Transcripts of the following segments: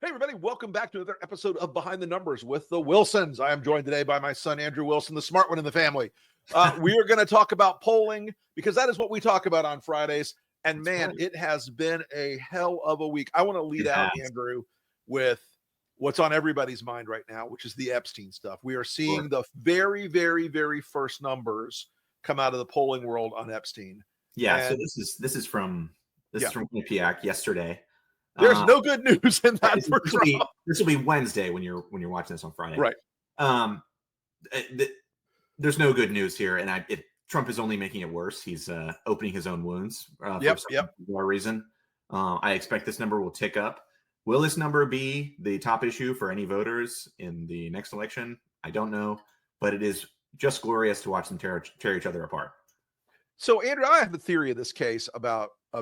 Hey, everybody, welcome back to another episode of Behind the Numbers with the Wilsons. I am joined today by my son, Andrew Wilson, the smart one in the family. We are going to talk about polling because that is what we talk about on Fridays. And That's man, right. it has been a hell of a week. I want to lead out, Andrew, with what's on everybody's mind right now, which is the Epstein stuff. We are seeing the very, very, very first numbers come out of the polling world on Epstein. Yeah, so And this is from Quinnipiac yesterday. there's no good news in that for This Trump. will be Wednesday when you're watching this on Friday. Right. There's no good news here, and Trump is only making it worse. He's opening his own wounds for some reason. I expect this number will tick up. Will this number be the top issue for any voters in the next election? I don't know, but it is just glorious to watch them tear each other apart. So, Andrew, I have a theory of this case about a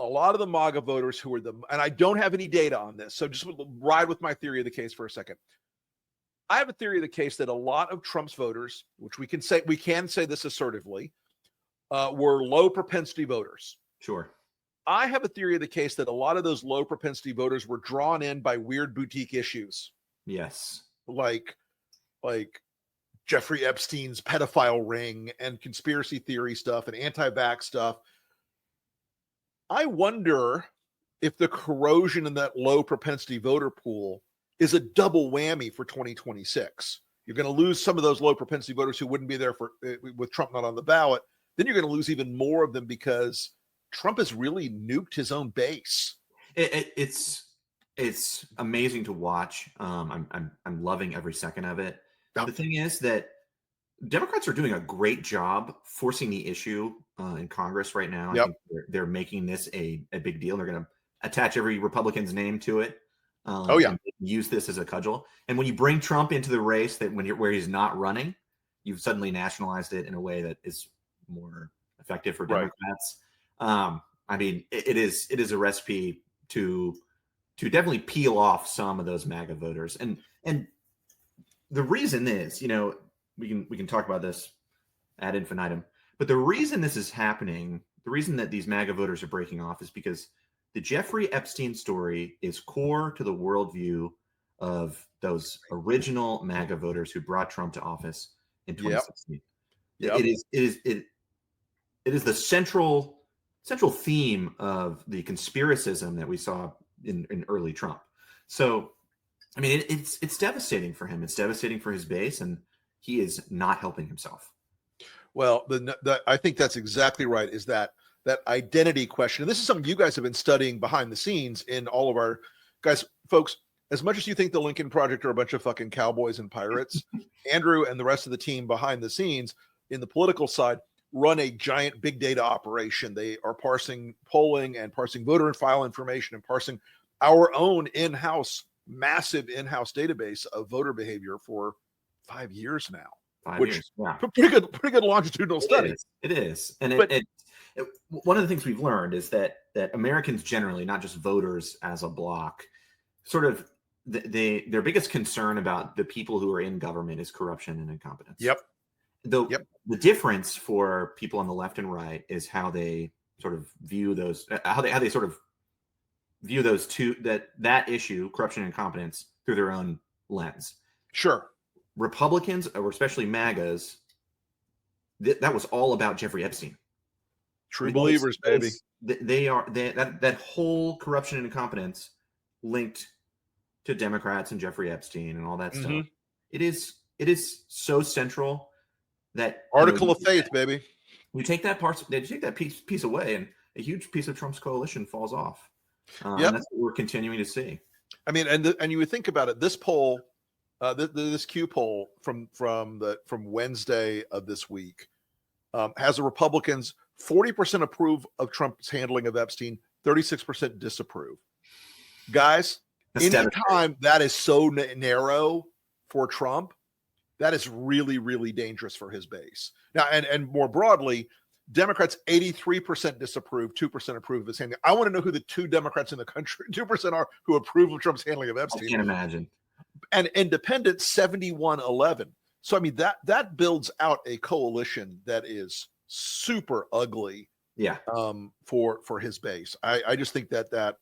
lot of the MAGA voters who are and I don't have any data on this, so just ride with my theory of the case for a second. I have a theory of the case that a lot of Trump's voters, which we can say this assertively, were low propensity voters. Sure. I have a theory of the case that a lot of those low propensity voters were drawn in by weird boutique issues. Yes. Like Jeffrey Epstein's pedophile ring and conspiracy theory stuff and anti-vax stuff. I wonder if the corrosion in that low propensity voter pool is a double whammy for 2026. You're going to lose some of those low propensity voters who wouldn't be there with Trump not on the ballot. Then you're going to lose even more of them because Trump has really nuked his own base. It's amazing to watch. I'm loving every second of it. The thing is that Democrats are doing a great job forcing the issue in Congress right now. I think they're making this a big deal. They're going to attach every Republican's name to it. And use this as a cudgel. And when you bring Trump into the race, where he's not running, you've suddenly nationalized it in a way that is more effective for Democrats. I mean, it is a recipe to definitely peel off some of those MAGA voters. And the reason is, we can talk about this ad infinitum, but the reason this is happening, the reason that these MAGA voters are breaking off is because the Jeffrey Epstein story is core to the worldview of those original MAGA voters who brought Trump to office in 2016. It is the central theme of the conspiracism that we saw in early Trump. So, I mean, it's devastating for him. It's devastating for his base, and he is not helping himself. Well, I think that's exactly right. Is that identity question? And this is something you guys have been studying behind the scenes in all of our guys, folks. As much as you think the Lincoln Project are a bunch of fucking cowboys and pirates, Andrew and the rest of the team behind the scenes in the political side run a giant big data operation. They are parsing polling and parsing voter and file information and parsing our own massive in-house database of voter behavior for 5 years now. 5 years, yeah. Pretty good longitudinal study. It is. And one of the things we've learned is that Americans generally, not just voters as a block, sort of their biggest concern about the people who are in government is corruption and incompetence. The difference for people on the left and right is how they sort of view those, how they sort of view those two, that issue, corruption and incompetence, through their own lens. Sure. Republicans, or especially MAGAs, that was all about Jeffrey Epstein. True believers, baby. That whole corruption and incompetence linked to Democrats and Jeffrey Epstein and all that stuff. It is so central that article of faith, baby. You take that piece away, and a huge piece of Trump's coalition falls off. And that's what we're continuing to see. I mean, and you would think about it. This poll, this Q poll from Wednesday of this week, has the Republicans 40% approve of Trump's handling of Epstein, 36% disapprove. Guys, anytime that is so narrow for Trump, that is really, really dangerous for his base. Now, and more broadly, Democrats 83% disapprove, 2% approve of his handling. I want to know who the two Democrats in the country, 2% are who approve of Trump's handling of Epstein. I can't imagine. And independents 71-11. So I mean that builds out a coalition that is super ugly. Yeah. For his base. I just think that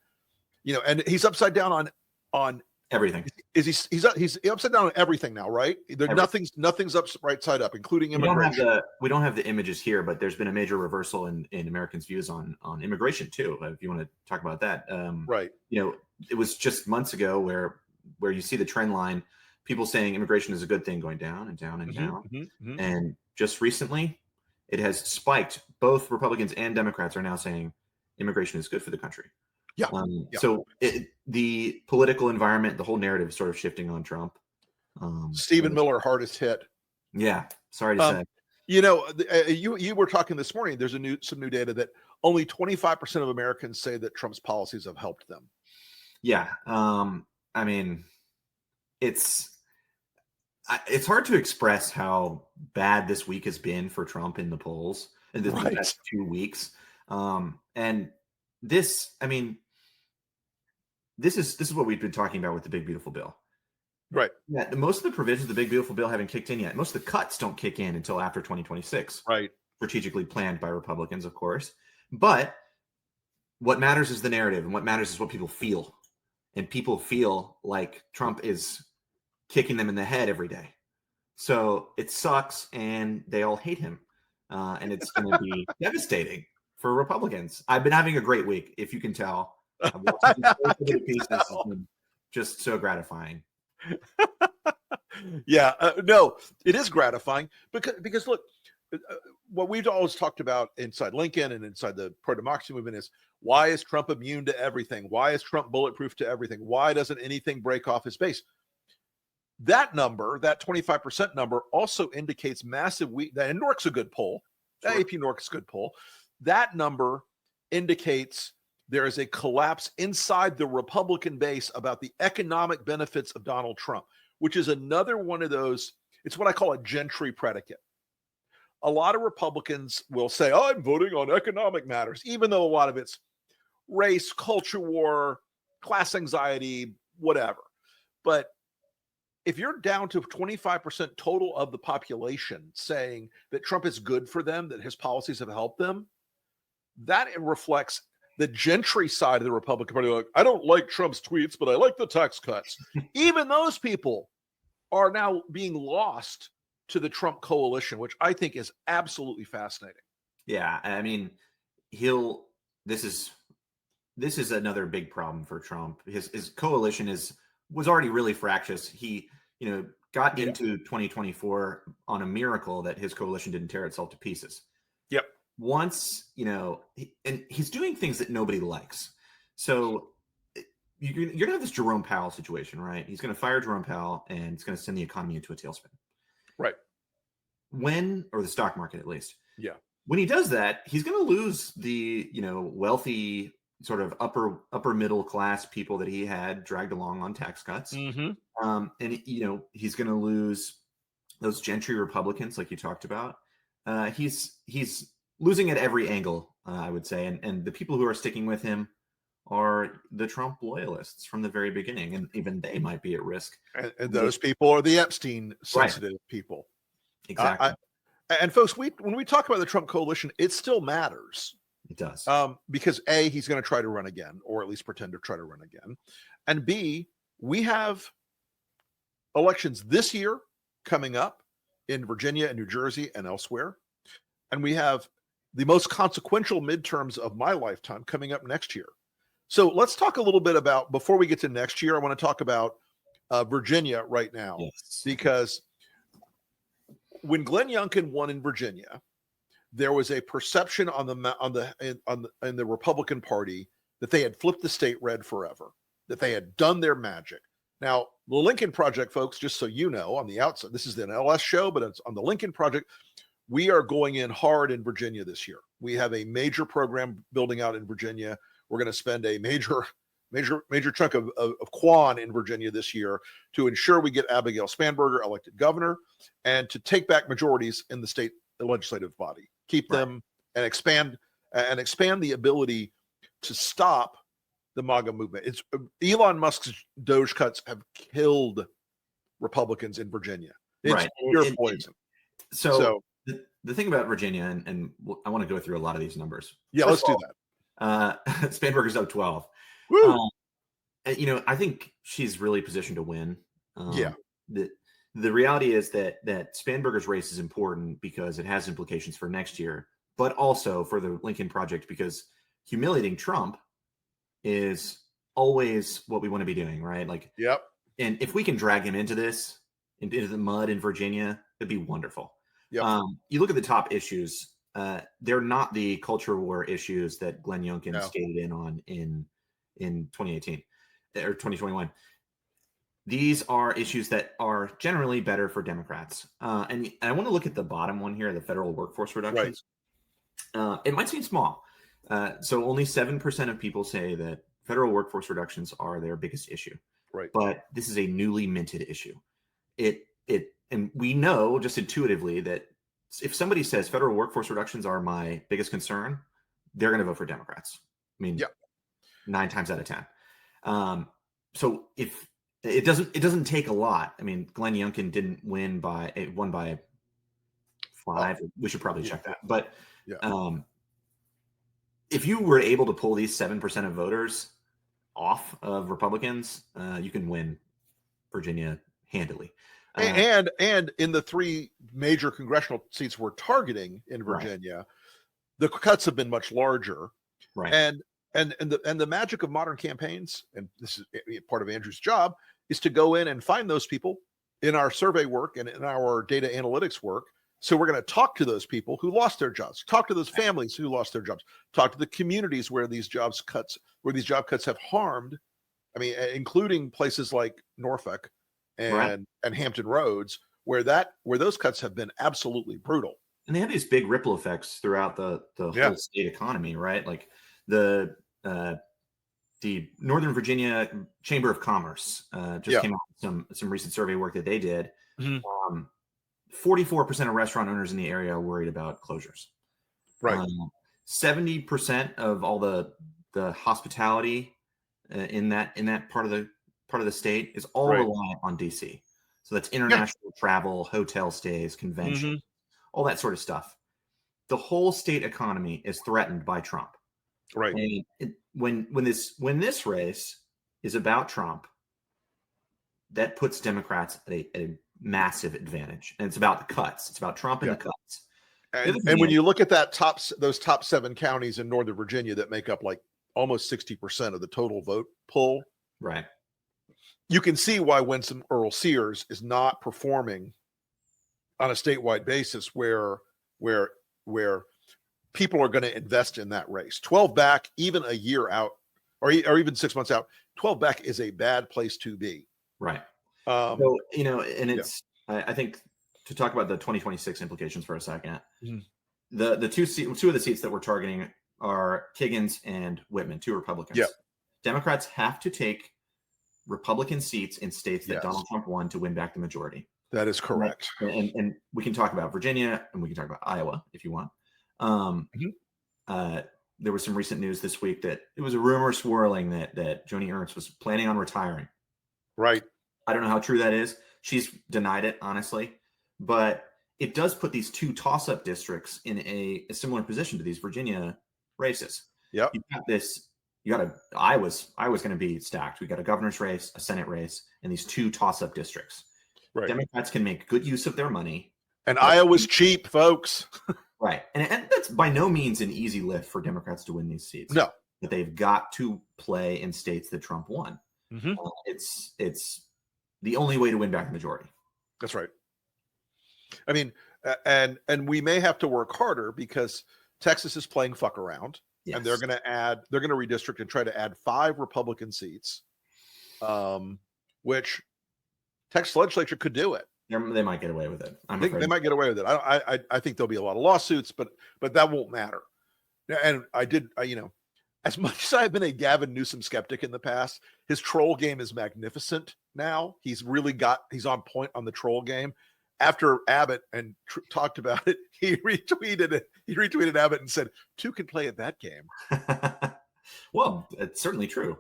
And he's upside down on Everything. he's upside down on everything now, right? Nothing's up right side up, including immigration. We don't have the images here, but there's been a major reversal in Americans' views on immigration too. If you want to talk about that, right? It was just months ago where you see the trend line, people saying immigration is a good thing, going down and down and down, and just recently, it has spiked. Both Republicans and Democrats are now saying immigration is good for the country. Yeah. So the political environment, the whole narrative is sort of shifting on Trump. Stephen Miller, hardest hit. Yeah. Sorry to say. You were talking this morning. There's some new data that only 25% of Americans say that Trump's policies have helped them. Yeah. I mean, it's hard to express how bad this week has been for Trump in the polls in the past 2 weeks. And this, I mean, this is what we've been talking about with the big beautiful bill. Right. Yeah. Most of the provisions of the big beautiful bill haven't kicked in yet. Most of the cuts don't kick in until after 2026. Right. Strategically planned by Republicans, of course. But what matters is the narrative, and what matters is what people feel. And people feel like Trump is kicking them in the head every day. So it sucks, and they all hate him. And it's going to be devastating for Republicans. I've been having a great week, if you can tell. I've watched these pieces. It's been just so gratifying. Yeah, no, it is gratifying because look, what we've always talked about inside Lincoln and inside the pro-democracy movement is, why is Trump immune to everything? Why is Trump bulletproof to everything? Why doesn't anything break off his base? That number, that 25% number, also indicates massive weakness. And Nork's a good poll. Sure. AP Nork's a good poll. That number indicates there is a collapse inside the Republican base about the economic benefits of Donald Trump, which is another one of those, it's what I call a gentry predicate. A lot of Republicans will say, oh, I'm voting on economic matters, even though a lot of it's race, culture war, class anxiety, whatever. But if you're down to 25% total of the population saying that Trump is good for them, that his policies have helped them, that reflects the gentry side of the Republican Party. Like, I don't like Trump's tweets, but I like the tax cuts. Even those people are now being lost to the Trump coalition, which I think is absolutely fascinating. Yeah, I mean, this is another big problem for Trump. His coalition was already really fractious. He, got into 2024 on a miracle that his coalition didn't tear itself to pieces. Yep. Once, and he's doing things that nobody likes. So you're going to have this Jerome Powell situation, right? He's going to fire Jerome Powell, and it's going to send the economy into a tailspin. Right. Or the stock market, at least. Yeah. When he does that, he's going to lose the, wealthy sort of upper middle class people that he had dragged along on tax cuts. Mm-hmm. And, he's going to lose those gentry Republicans, like you talked about. He's losing at every angle, I would say. And the people who are sticking with him are the Trump loyalists from the very beginning. And even they might be at risk. And those people are the Epstein sensitive people. Exactly. And folks, when we talk about the Trump coalition, it still matters. It does. Because A, he's going to try to run again, or at least pretend to try to run again. And B, we have elections this year coming up in Virginia and New Jersey and elsewhere. And we have the most consequential midterms of my lifetime coming up next year. So let's talk a little bit about, before we get to next year, I want to talk about Virginia right now. Yes. Because when Glenn Youngkin won in Virginia, there was a perception in the Republican Party that they had flipped the state red forever, that they had done their magic. Now, the Lincoln Project, folks, just so you know, on the outside, this is the NLS show, but it's on the Lincoln Project. We are going in hard in Virginia this year. We have a major program building out in Virginia. We're going to spend a major chunk of Quan in Virginia this year to ensure we get Abigail Spanberger elected governor and to take back majorities in the state legislative body, keep them and expand the ability to stop the MAGA movement. It's Elon Musk's Doge cuts have killed Republicans in Virginia. It's pure poison. So the thing about Virginia, and I want to go through a lot of these numbers. Yeah, let's do that. Spanberger's up 12. I think she's really positioned to win. Yeah. The the reality is that Spanberger's race is important because it has implications for next year, but also for the Lincoln Project, because humiliating Trump is always what we want to be doing, right? Like, Yep. and if we can drag him into this, into the mud in Virginia, it'd be wonderful. Yep. You look at the top issues; they're not the culture war issues that Glenn Youngkin No. skated in on in 2018 or 2021. These are issues that are generally better for Democrats. And I want to look at the bottom one here, the federal workforce reductions. It might seem small. So only 7% of people say that federal workforce reductions are their biggest issue. Right. But this is a newly minted issue. And we know just intuitively that if somebody says federal workforce reductions are my biggest concern, they're going to vote for Democrats. I mean, 9 times out of 10. So if it doesn't take a lot. I mean, Glenn Youngkin didn't win won by 5. We should probably check that. But if you were able to pull these 7% of voters off of Republicans, you can win Virginia handily. And in the 3 major congressional seats we're targeting in Virginia, the cuts have been much larger. Right. And the magic of modern campaigns, and this is part of Andrew's job, is to go in and find those people in our survey work and in our data analytics work. So we're going to talk to those people who lost their jobs, talk to those families who lost their jobs, talk to the communities where these job cuts have harmed. I mean, including places like Norfolk and Hampton Roads, where those cuts have been absolutely brutal. And they have these big ripple effects throughout the whole state economy, right? Like the Northern Virginia Chamber of Commerce just came out with some recent survey work that they did. 44% of restaurant owners in the area are worried about closures. Right. 70% of all the hospitality in that part of the state is all reliant on DC. So that's international travel, hotel stays, conventions, all that sort of stuff. The whole state economy is threatened by Trump. Right. And when this race is about Trump, that puts Democrats at a massive advantage. And it's about the cuts. It's about Trump and the cuts. And when you look at those top 7 counties in Northern Virginia that make up like almost 60% of the total vote pool, right? You can see why Winston Earl Sears is not performing on a statewide basis where people are going to invest in that race. 12 back, even a year out, or even 6 months out, 12 back is a bad place to be. Right. So, and it's, I think, to talk about the 2026 implications for a second, the two of the seats that we're targeting are Kiggins and Whitman, 2 Republicans. Democrats have to take Republican seats in states that Donald Trump won to win back the majority. That is correct. And we can talk about Virginia and we can talk about Iowa if you want. There was some recent news this week that it was a rumor swirling that Joni Ernst was planning on retiring. Right. I don't know how true that is. She's denied it, honestly. But it does put these 2 toss-up districts in a similar position to these Virginia races. Yep. Iowa's going to be stacked. We got a governor's race, a Senate race, and these 2 toss-up districts. Right. Democrats can make good use of their money. And Iowa's cheap, folks. Right. And that's by no means an easy lift for Democrats to win these seats. No. But they've got to play in states that Trump won. It's the only way to win back the majority. That's right. I mean, and we may have to work harder because Texas is playing fuck around. And they're going to redistrict and try to add 5 Republican seats, which Texas legislature could do it. They might get away with it. I think they might get away with it. I think there'll be a lot of lawsuits, but that won't matter. And as much as I've been a Gavin Newsom skeptic in the past, his troll game is magnificent now. He's on point on the troll game. After Abbott talked about it, he retweeted it. He retweeted Abbott and said, 2 can play at that game. Well, it's certainly true.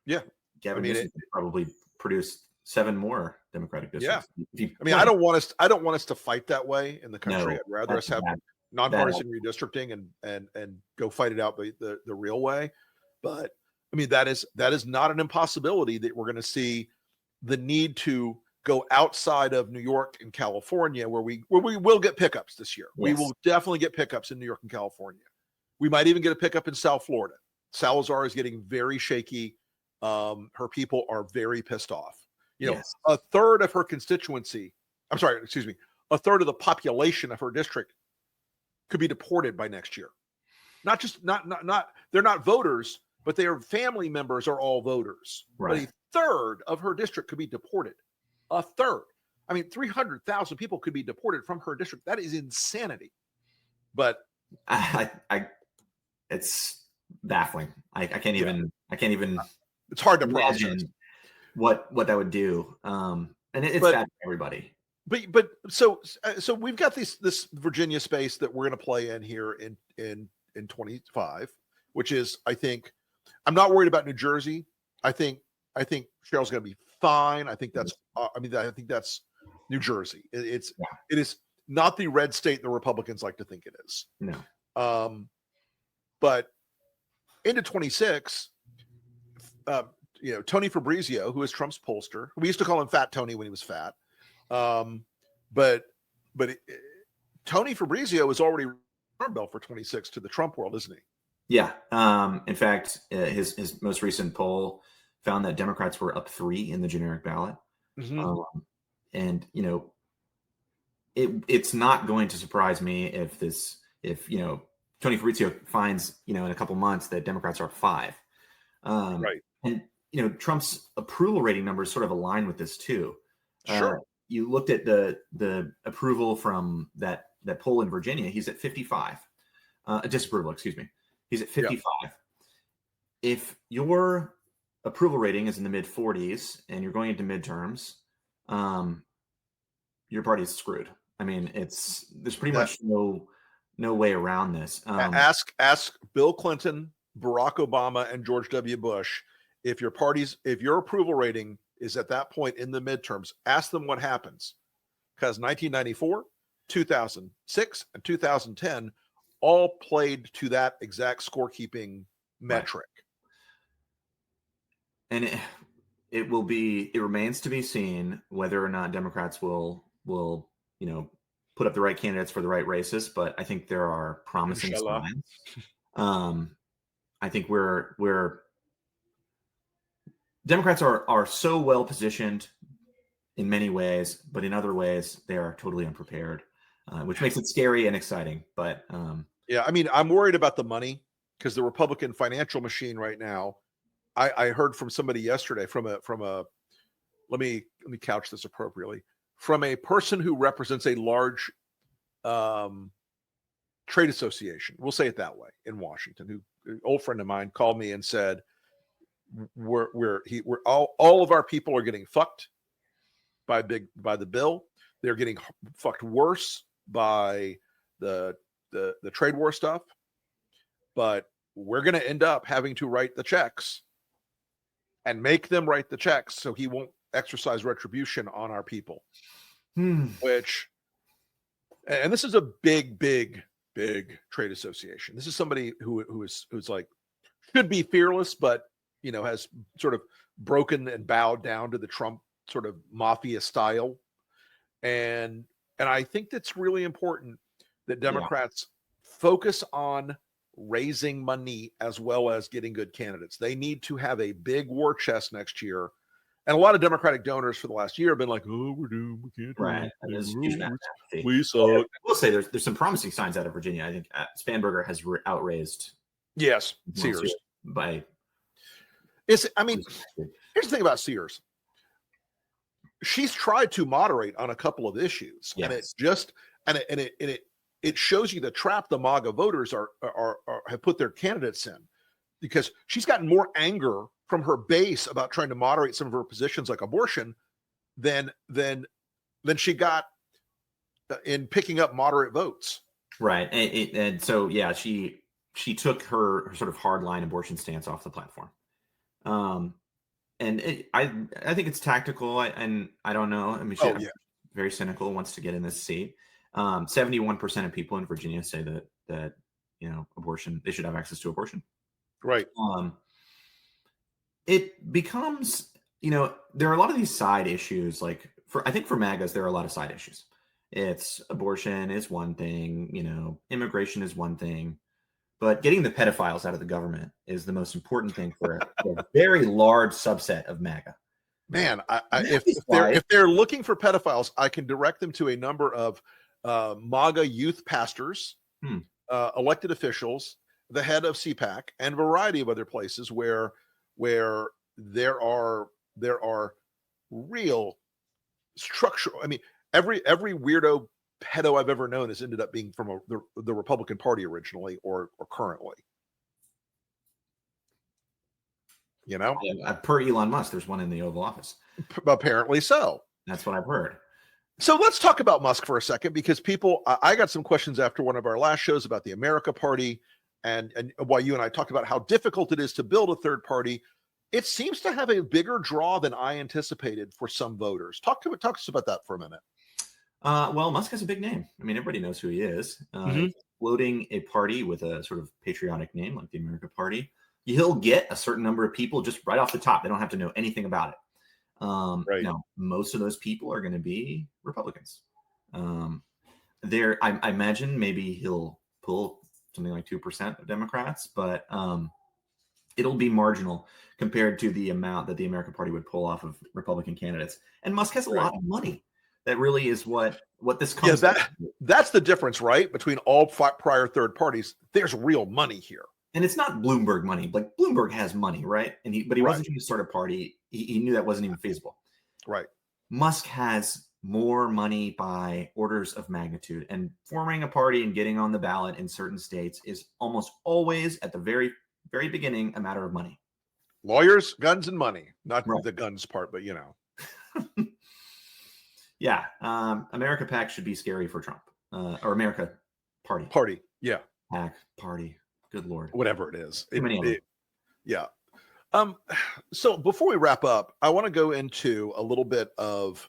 Yeah. Gavin Newsom probably produced 7 more Democratic districts. Yeah. I don't want us to fight that way in the country. I'd rather us have nonpartisan redistricting and go fight it out the real way. But I mean, that is not an impossibility that we're going to see the need to go outside of New York and California, where we will get pickups this year. Yes. We will definitely get pickups in New York and California. We might even get a pickup in South Florida. Salazar is getting very shaky. Her people are very pissed off. Yes. A third of her constituency, a third of the population of her district could be deported by next year. Not they're not voters, but their family members are all voters. Right. But a third of her district could be deported. A third. I mean, 300,000 people could be deported from her district. That is insanity. But it's baffling. I can't even. It's hard to imagine process what that would do. And it's bad for everybody. But so we've got this Virginia space that we're going to play in here in 25, which is, I think, I'm not worried about New Jersey. I think Cheryl's going to be fine. I think that's I think that's New Jersey. It is not the red state the Republicans like to think it is. No. But into 26, Tony Fabrizio, who is Trump's pollster, we used to call him Fat Tony when he was fat. But Tony Fabrizio is already Farm Bill for 26 to the Trump world, isn't he? Yeah. In fact, his most recent poll found that Democrats were up 3 in the generic ballot. Mm-hmm. And it's not going to surprise me if Tony Fabrizio finds in a couple months that Democrats are 5. Right. And Trump's approval rating numbers sort of align with this too. Sure. You looked at the approval from that poll in Virginia. He's at 55. Disapproval, excuse me. He's at 55. Yep. If your approval rating is in the mid 40s and you're going into midterms, your party's screwed. I mean, there's pretty much no way around this. Ask Bill Clinton, Barack Obama, and George W. Bush if your approval rating is at that point in the midterms. Ask them what happens, because 1994, 2006, and 2010 all played to that exact scorekeeping metric. And it remains to be seen whether or not Democrats will put up the right candidates for the right races. But I think there are promising signs. I think Democrats are so well positioned in many ways, but in other ways they are totally unprepared, which makes it scary and exciting. But yeah, I mean, I'm worried about the money, because the Republican financial machine right now. I heard from somebody yesterday from a let me couch this appropriately, from a person who represents a large trade association. We'll say it that way, in Washington. Who, an old friend of mine, called me and said, all of our people are getting fucked by the bill. They're getting fucked worse by the trade war stuff, but we're going to end up having to write the checks and make them write the checks so he won't exercise retribution on our people. Which, and this is a big trade association. This is somebody who's like, should be fearless, but has sort of broken and bowed down to the Trump sort of mafia style. And I think that's really important that Democrats focus on raising money as well as getting good candidates. They need to have a big war chest next year. And a lot of Democratic donors for the last year have been like, "Oh, we're doomed. We can't." Right. We saw it. I will say there's some promising signs out of Virginia. I think Spanberger has outraised. Yes, Sears. Here's the thing about Sears. She's tried to moderate on a couple of issues, and it's just it shows you the trap the MAGA voters have put their candidates in, because she's gotten more anger from her base about trying to moderate some of her positions like abortion than she got in picking up moderate votes. Right, and so she took her sort of hardline abortion stance off the platform. And I think it's tactical, and I don't know. I mean, she's very cynical, wants to get in this seat. 71% of people in Virginia say that abortion, they should have access to abortion. Right. it becomes, there are a lot of these side issues. Like I think for MAGAs, there are a lot of side issues. It's abortion is one thing, immigration is one thing, but getting the pedophiles out of the government is the most important thing for a very large subset of MAGA. Man, if they're looking for pedophiles, I can direct them to a number of MAGA youth pastors, elected officials, the head of CPAC, and a variety of other places where there are real structural. I mean, every weirdo pedo I've ever known has ended up being from the Republican Party originally or currently. Per Elon Musk, there's one in the Oval Office. Apparently so. That's what I've heard. So let's talk about Musk for a second, because I got some questions after one of our last shows about the America Party and why you and I talked about how difficult it is to build a third party. It seems to have a bigger draw than I anticipated for some voters. Talk to us about that for a minute. Well, Musk has a big name. I mean, everybody knows who he is. Floating a party with a sort of patriotic name like the America Party, he'll get a certain number of people just right off the top. They don't have to know anything about it. Right. Now, most of those people are going to be Republicans. I imagine maybe he'll pull something like 2% of Democrats, but it'll be marginal compared to the amount that the American Party would pull off of Republican candidates. And Musk has a lot of money. That really is what this comes. Yeah, that's the difference, right? Between all prior third parties, there's real money here. And it's not Bloomberg money. Like Bloomberg has money, right? But he wasn't trying to start a party. He knew that wasn't even feasible. Right. Musk has more money by orders of magnitude, and forming a party and getting on the ballot in certain states is almost always at the very, very beginning a matter of money. Lawyers, guns, and money. Not the guns part, but Yeah. America PAC should be scary for Trump. Or America Party. Party. Yeah. PAC Party. Good Lord. Whatever it is. Yeah. So before we wrap up, I want to go into a little bit of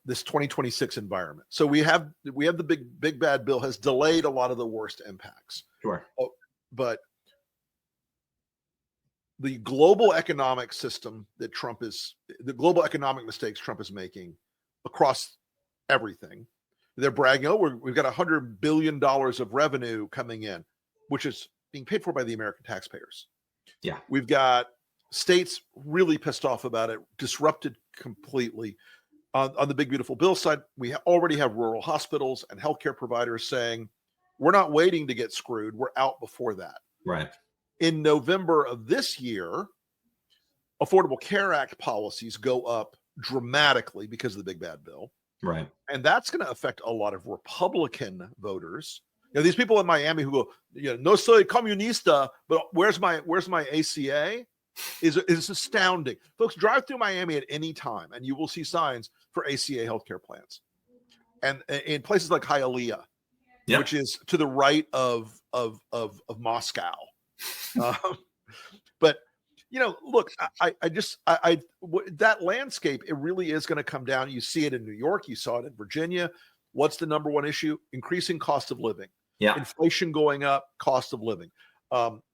this 2026 environment. So we have the big bad bill has delayed a lot of the worst impacts. Sure. But the global economic system that the global economic mistakes Trump is making across everything. They're bragging, we've got $100 billion of revenue coming in, which is being paid for by the American taxpayers. Yeah. We've got states really pissed off about it, disrupted completely. On the big, beautiful bill side, we already have rural hospitals and healthcare providers saying, we're not waiting to get screwed. We're out before that. Right. In November of this year, Affordable Care Act policies go up dramatically because of the big bad bill. Right. And that's going to affect a lot of Republican voters. These people in Miami who go, no soy comunista, but where's my ACA is astounding. Folks, drive through Miami at any time and you will see signs for ACA healthcare plans. And in places like Hialeah, which is to the right of Moscow. But look, that landscape, it really is going to come down. You see it in New York. You saw it in Virginia. What's the number one issue? Increasing cost of living. Yeah. Inflation going up, cost of living.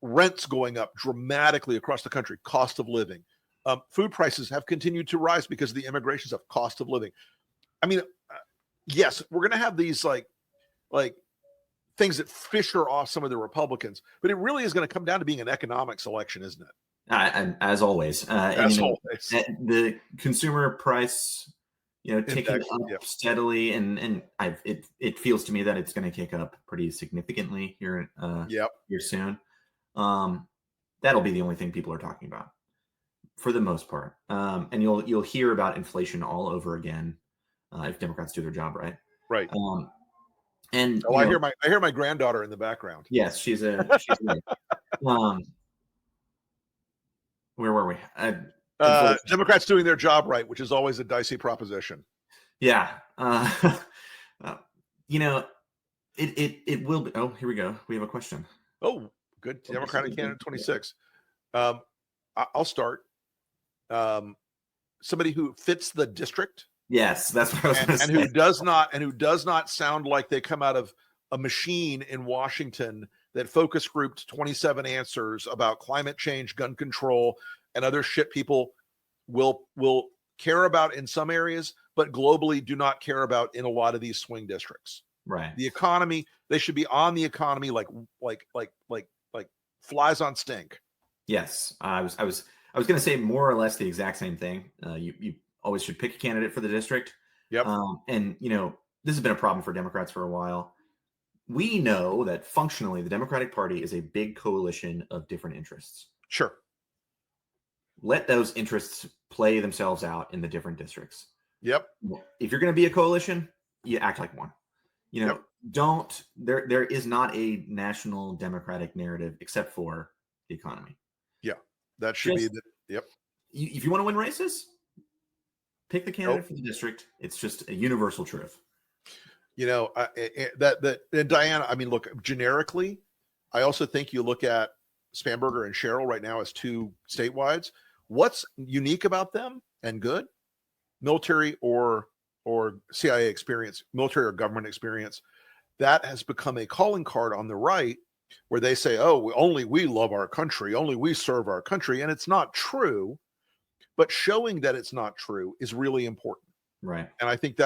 Rents going up dramatically across the country, cost of living. Food prices have continued to rise because of the immigration stuff, cost of living. I mean, yes, we're going to have these like things that fisher off some of the Republicans, but it really is going to come down to being an economics election, isn't it? As always, the consumer price, ticking up steadily, and it feels to me that it's going to kick up pretty significantly here soon. That'll be the only thing people are talking about for the most part, and you'll hear about inflation all over again if Democrats do their job right. Right. And I hear my granddaughter in the background. Yes, she's right. Where were we? Democrats doing their job right, which is always a dicey proposition. Yeah. It will be. Oh, here we go. We have a question. Oh, good. Democratic candidate 26. I'll start. Somebody who fits the district. Yes, that's what I was going to say. Who does not sound like they come out of a machine in Washington that focus grouped 27 answers about climate change, gun control, and other shit people will care about in some areas, but globally do not care about in a lot of these swing districts. Right. The economy, they should be on the economy like flies on stink. Yes, I was going to say more or less the exact same thing. You always should pick a candidate for the district. Yep. And this has been a problem for Democrats for a while. We know that functionally the Democratic Party is a big coalition of different interests. Sure. Let those interests play themselves out in the different districts. Yep. If you're going to be a coalition, you act like one. Yep. There is not a national Democratic narrative except for the economy. Yeah, that should be the. Yep. If you want to win races, pick the candidate for the district. It's just a universal truth. And Diana, I mean, look, generically, I also think you look at Spanberger and Sherrill right now as two statewides. What's unique about them and good? Military or CIA experience, military or government experience. That has become a calling card on the right, where they say, oh, only we love our country, only we serve our country. And it's not true, but showing that it's not true is really important. Right. And I think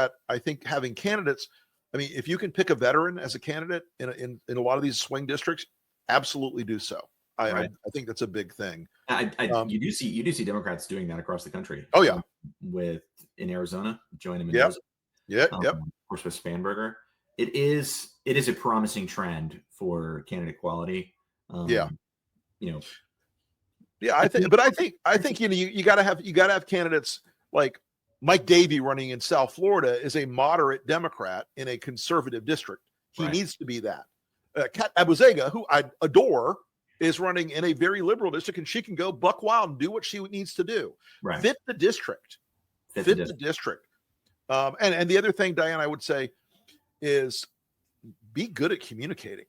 having candidates, I mean, if you can pick a veteran as a candidate in a lot of these swing districts, absolutely do so. I think that's a big thing. You do see Democrats doing that across the country. Oh yeah. In Arizona, Joey Mendoza. Yep. Of course, with Spanberger. It is a promising trend for candidate quality. I think you got to have candidates like Mike Davey running in South Florida is a moderate Democrat in a conservative district. He needs to be that. Kat Abuzega, who I adore, is running in a very liberal district, and she can go buck wild and do what she needs to do. Right. Fit the district. Fit the district. And the other thing, Diane, I would say is be good at communicating.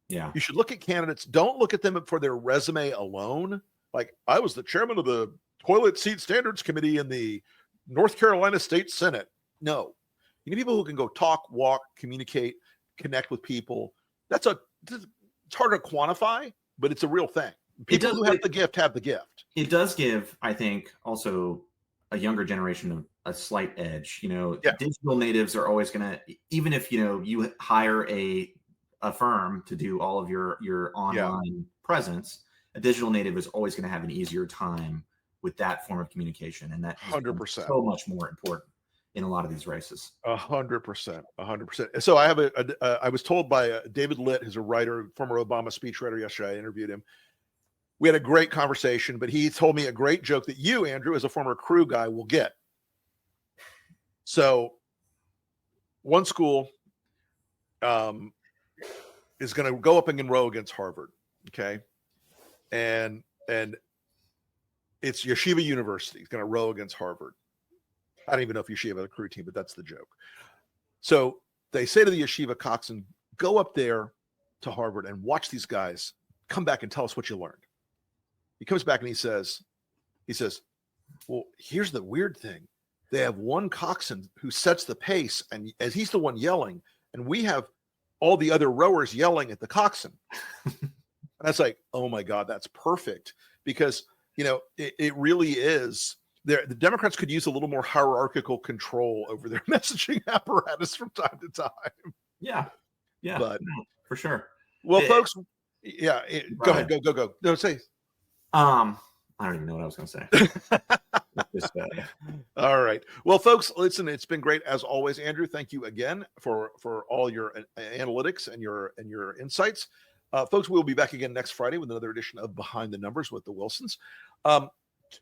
Yeah. You should look at candidates. Don't look at them for their resume alone. Like, I was the chairman of the Toilet Seat Standards Committee in the North Carolina State Senate. No. You need people who can go talk, walk, communicate, connect with people. It's hard to quantify, but it's a real thing. People who have the gift have the gift. It does give, I think, also a younger generation a slight edge. Digital natives are always going to, even if you hire a firm to do all of your online presence, a digital native is always going to have an easier time with that form of communication, and that 100% so much more important in a lot of these races. 100%. So I have I was told by David Litt, who's a writer, former Obama speechwriter. Yesterday, I interviewed him. We had a great conversation, but he told me a great joke that you, Andrew, as a former crew guy, will get. So one school is going to go up and row against Harvard. Okay. And it's Yeshiva University. It's going to row against Harvard. I don't even know if Yeshiva had a crew team, but that's the joke. So they say to the Yeshiva coxswain, go up there to Harvard and watch these guys. Come back and tell us what you learned. He comes back and he says, well, here's the weird thing. They have one coxswain who sets the pace, and as he's the one yelling, and we have all the other rowers yelling at the coxswain. And that's like, oh my God, that's perfect. Because, it really is. The Democrats could use a little more hierarchical control over their messaging apparatus from time to time. Yeah. But for sure. Well, folks, go ahead. Go. No, say. I don't even know what I was going to say. All right. Well, folks, listen, it's been great as always. Andrew, thank you again for all your analytics and your insights. Folks, we'll be back again next Friday with another edition of Behind the Numbers with the Wilsons.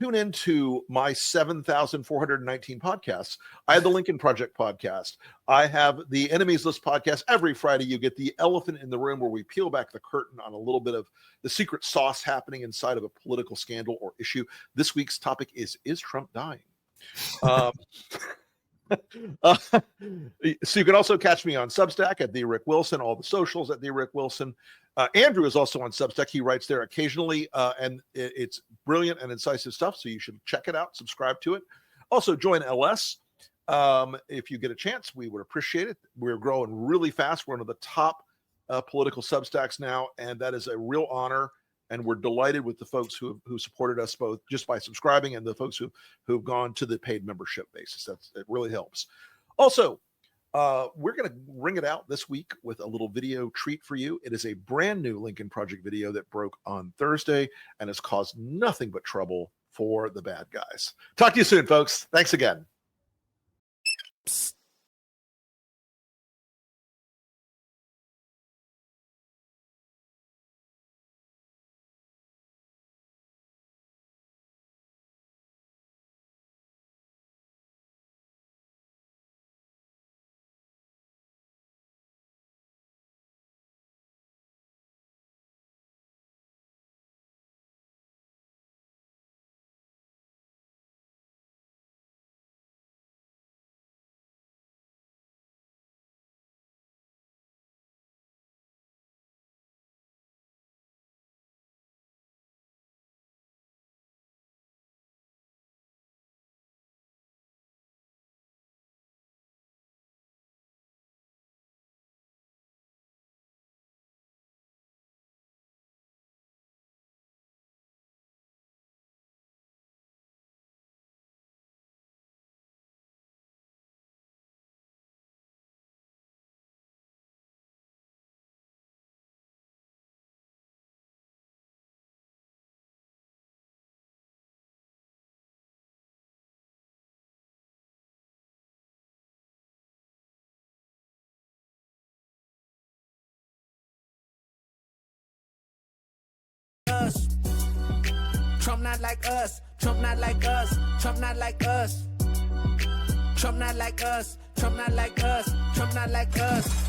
Tune into my 7,419 podcasts. I have the Lincoln Project podcast. I have the Enemies List podcast. Every Friday, you get the elephant in the room, where we peel back the curtain on a little bit of the secret sauce happening inside of a political scandal or issue. This week's topic is Trump dying? So you can also catch me on Substack at The Rick Wilson, all the socials at The Rick Wilson. Andrew is also on Substack. He writes there occasionally, and it's brilliant and incisive stuff, so you should check it out, subscribe to it. Also, join LS if you get a chance. We would appreciate it. We're growing really fast. We're one of the top political Substacks now, and that is a real honor. and we're delighted with the folks who supported us both just by subscribing and the folks who've gone to the paid membership basis. It really helps. Also, we're going to ring it out this week with a little video treat for you. It is a brand new Lincoln Project video that broke on Thursday and has caused nothing but trouble for the bad guys. Talk to you soon, folks. Thanks again. Psst. Us. Trump not like us. Trump not like us. Trump not like us. Trump not like us. Trump not like us. Trump not like us.